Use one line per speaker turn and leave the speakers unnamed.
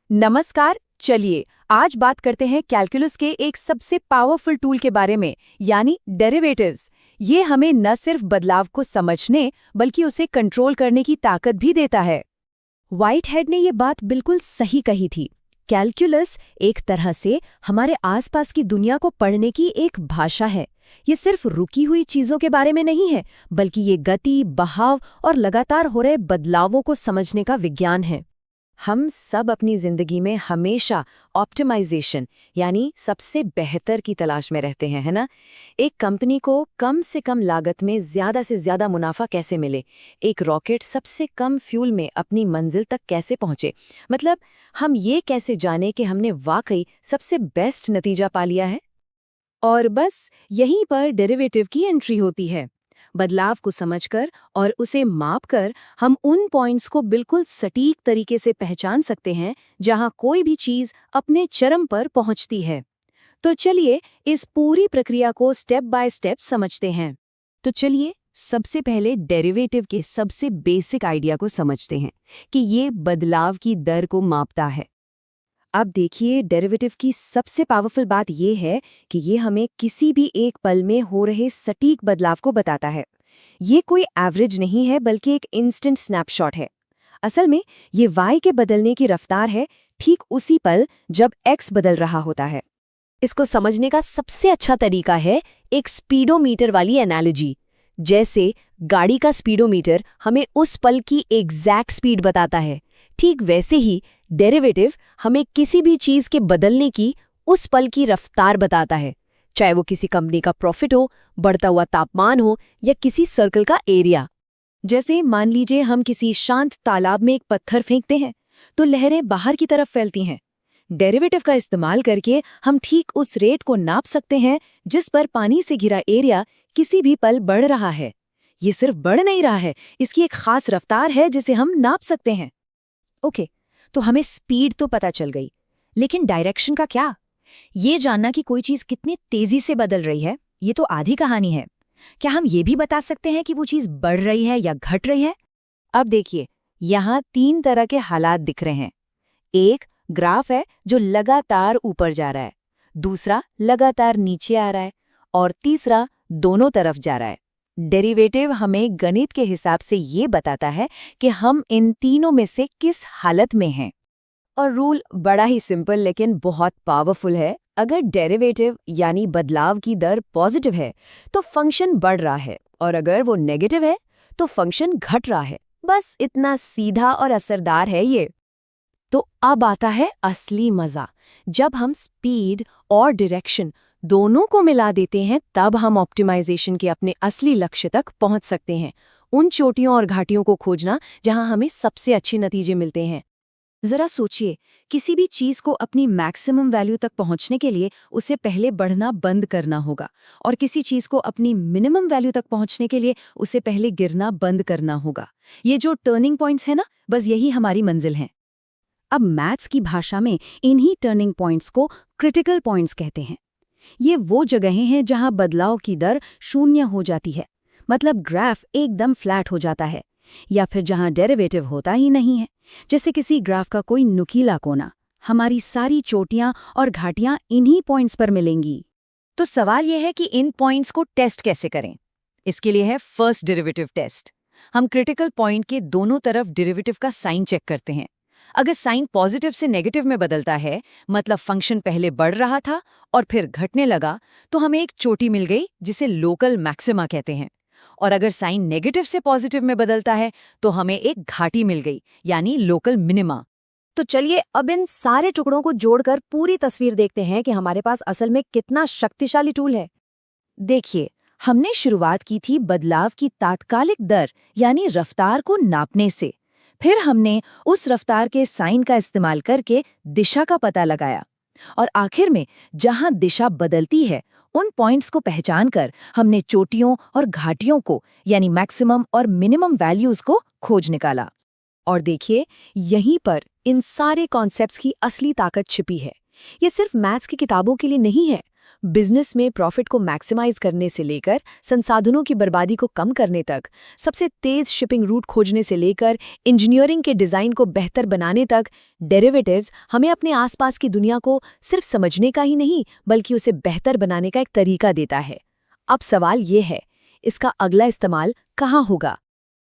नमस्कार। चलिए आज बात करते हैं कैलकुलस के एक सबसे पावरफुल टूल के बारे में, यानी डेरिवेटिव्स। ये हमें न सिर्फ बदलाव को समझने बल्कि उसे कंट्रोल करने की ताकत भी देता है। व्हाइटहेड ने ये बात बिल्कुल सही कही थी। कैलकुलस एक तरह से हमारे आसपास की दुनिया को पढ़ने की एक भाषा है। ये सिर्फ रुकी हुई चीजों के बारे में नहीं है, बल्कि ये गति, बहाव और लगातार हो रहे बदलावों को समझने का विज्ञान है। हम सब अपनी जिंदगी में हमेशा ऑप्टिमाइजेशन यानी सबसे बेहतर की तलाश में रहते हैं, है ना? एक कंपनी को कम से कम लागत में ज़्यादा से ज़्यादा मुनाफा कैसे मिले, एक रॉकेट सबसे कम फ्यूल में अपनी मंजिल तक कैसे पहुंचे, मतलब हम ये कैसे जाने कि हमने वाकई सबसे बेस्ट नतीजा पा लिया है। और बस यहीं पर डेरिवेटिव की एंट्री होती है। बदलाव को समझकर और उसे मापकर हम उन पॉइंट्स को बिल्कुल सटीक तरीके से पहचान सकते हैं जहां कोई भी चीज अपने चरम पर पहुंचती है। तो चलिए इस पूरी प्रक्रिया को स्टेप बाय स्टेप समझते हैं। तो चलिए सबसे पहले डेरिवेटिव के सबसे बेसिक आइडिया को समझते हैं कि ये बदलाव की दर को मापता है। अब देखिए, डेरिवेटिव की सबसे पावरफुल बात यह है कि ये हमें किसी भी एक पल में हो रहे सटीक बदलाव को बताता है। ये कोई एवरेज नहीं है, बल्कि एक इंस्टेंट स्नैपशॉट है। असल में ये y के बदलने की रफ्तार है, ठीक उसी पल जब x बदल रहा होता है। इसको समझने का सबसे अच्छा तरीका है एक स्पीडोमीटर वाली एनालॉजी। जैसे गाड़ी का स्पीडोमीटर हमें उस पल की एग्जैक्ट स्पीड बताता है, ठीक वैसे ही डेरिवेटिव हमें किसी भी चीज के बदलने की उस पल की रफ्तार बताता है, चाहे वो किसी कंपनी का प्रॉफिट हो, बढ़ता हुआ तापमान हो या किसी सर्कल का एरिया। जैसे मान लीजिए हम किसी शांत तालाब में एक पत्थर फेंकते हैं तो लहरें बाहर की तरफ फैलती हैं। डेरिवेटिव का इस्तेमाल करके हम ठीक उस रेट को नाप सकते हैं जिस पर पानी से घिरा एरिया किसी भी पल बढ़ रहा है। ये सिर्फ बढ़ नहीं रहा है, इसकी एक खास रफ्तार है जिसे हम नाप सकते हैं। ओके, तो हमें स्पीड तो पता चल गई, लेकिन डायरेक्शन का क्या? ये जानना कि कोई चीज कितनी तेजी से बदल रही है, ये तो आधी कहानी है। क्या हम ये भी बता सकते हैं कि वो चीज बढ़ रही है या घट रही है? अब देखिए, यहाँ 3 तरह के हालात दिख रहे हैं। एक ग्राफ है जो लगातार ऊपर जा रहा है, दूसरा लगातार नीचे आ रहा है और तीसरा दोनों तरफ जा रहा है। डेरिवेटिव हमें गणित के हिसाब से ये बताता है कि हम इन तीनों में से किस हालत में हैं। और रूल बड़ा ही सिंपल लेकिन बहुत पावरफुल है। अगर डेरिवेटिव यानी बदलाव की दर पॉजिटिव है तो फंक्शन बढ़ रहा है, और अगर वो नेगेटिव है तो फंक्शन घट रहा है। बस इतना सीधा और असरदार है ये। तो अब आता है असली मजा। जब हम स्पीड और डायरेक्शन दोनों को मिला देते हैं, तब हम ऑप्टिमाइजेशन के अपने असली लक्ष्य तक पहुंच सकते हैं। उन चोटियों और घाटियों को खोजना जहां हमें सबसे अच्छे नतीजे मिलते हैं। जरा सोचिए, किसी भी चीज को अपनी मैक्सिमम वैल्यू तक पहुंचने के लिए उसे पहले बढ़ना बंद करना होगा, और किसी चीज को अपनी मिनिमम वैल्यू तक पहुंचने के लिए उसे पहले गिरना बंद करना होगा। ये जो टर्निंग पॉइंट्स है ना, बस यही हमारी मंजिल है। अब मैथ्स की भाषा में इन्हीं टर्निंग पॉइंट्स को क्रिटिकल पॉइंट्स कहते हैं। ये वो जगहें हैं जहां बदलाव की दर शून्य हो जाती है, मतलब ग्राफ एकदम फ्लैट हो जाता है, या फिर जहां डेरिवेटिव होता ही नहीं है, जैसे किसी ग्राफ का कोई नुकीला कोना। हमारी सारी चोटियां और घाटियां इन्हीं पॉइंट्स पर मिलेंगी। तो सवाल यह है कि इन पॉइंट्स को टेस्ट कैसे करें। इसके लिए है फर्स्ट डेरिवेटिव टेस्ट। हम क्रिटिकल पॉइंट के दोनों तरफ डेरिवेटिव का साइन चेक करते हैं। अगर साइन पॉजिटिव से नेगेटिव में बदलता है, मतलब फंक्शन पहले बढ़ रहा था और फिर घटने लगा, तो हमें एक चोटी मिल गई जिसे लोकल मैक्सिमा कहते हैं। और अगर साइन नेगेटिव से पॉजिटिव में बदलता है तो हमें एक घाटी मिल गई, यानी लोकल मिनिमा। तो चलिए अब इन सारे टुकड़ों को जोड़कर पूरी तस्वीर देखते हैं कि हमारे पास असल में कितना शक्तिशाली टूल है। देखिए, हमने शुरुआत की थी बदलाव की तात्कालिक दर यानी रफ्तार को नापने से। फिर हमने उस रफ्तार के साइन का इस्तेमाल करके दिशा का पता लगाया, और आखिर में जहां दिशा बदलती है उन पॉइंट्स को पहचानकर हमने चोटियों और घाटियों को यानी मैक्सिमम और मिनिमम वैल्यूज को खोज निकाला। और देखिए, यहीं पर इन सारे कॉन्सेप्ट्स की असली ताकत छिपी है। ये सिर्फ मैथ्स की किताबों के लिए नहीं है, बिजनेस में प्रॉफिट को मैक्सिमाइज करने से लेकर संसाधनों की बर्बादी को कम करने तक, सबसे तेज शिपिंग रूट खोजने से लेकर इंजीनियरिंग के डिज़ाइन को बेहतर बनाने तक, डेरिवेटिव्स हमें अपने आसपास की दुनिया को सिर्फ समझने का ही नहीं बल्कि उसे बेहतर बनाने का एक तरीका देता है। अब सवाल ये है, इसका अगला इस्तेमाल कहाँ होगा?